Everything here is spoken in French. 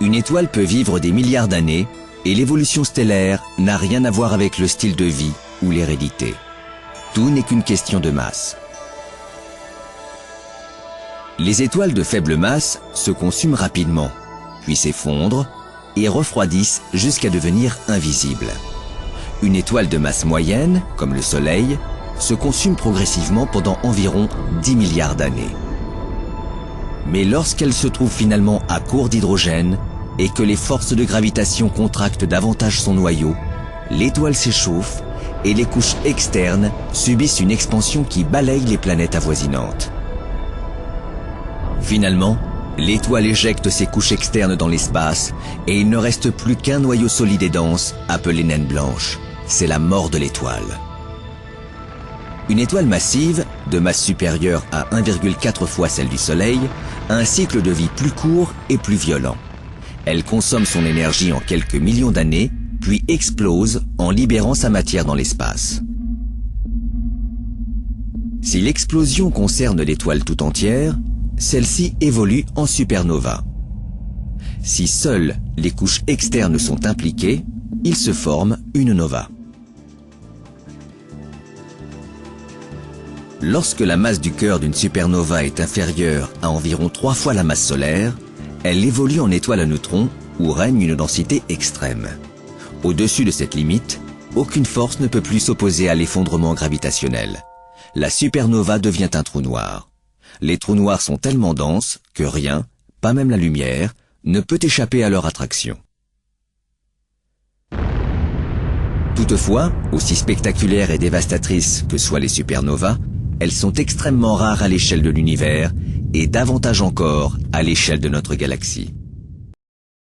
Une étoile peut vivre des milliards d'années et l'évolution stellaire n'a rien à voir avec le style de vie ou l'hérédité. Tout n'est qu'une question de masse. Les étoiles de faible masse se consument rapidement, puis s'effondrent et refroidissent jusqu'à devenir invisibles. Une étoile de masse moyenne, comme le Soleil, se consume progressivement pendant environ 10 milliards d'années. Mais lorsqu'elle se trouve finalement à court d'hydrogène et que les forces de gravitation contractent davantage son noyau, l'étoile s'échauffe et les couches externes subissent une expansion qui balaye les planètes avoisinantes. Finalement, l'étoile éjecte ses couches externes dans l'espace et il ne reste plus qu'un noyau solide et dense appelé naine blanche. C'est la mort de l'étoile. Une étoile massive, de masse supérieure à 1,4 fois celle du Soleil, a un cycle de vie plus court et plus violent. Elle consomme son énergie en quelques millions d'années, puis explose en libérant sa matière dans l'espace. Si l'explosion concerne l'étoile tout entière, celle-ci évolue en supernova. Si seules les couches externes sont impliquées, il se forme une nova. Lorsque la masse du cœur d'une supernova est inférieure à environ 3 fois la masse solaire, elle évolue en étoile à neutrons où règne une densité extrême. Au-dessus de cette limite, aucune force ne peut plus s'opposer à l'effondrement gravitationnel. La supernova devient un trou noir. Les trous noirs sont tellement denses que rien, pas même la lumière, ne peut échapper à leur attraction. Toutefois, aussi spectaculaires et dévastatrices que soient les supernovas, elles sont extrêmement rares à l'échelle de l'univers et davantage encore à l'échelle de notre galaxie.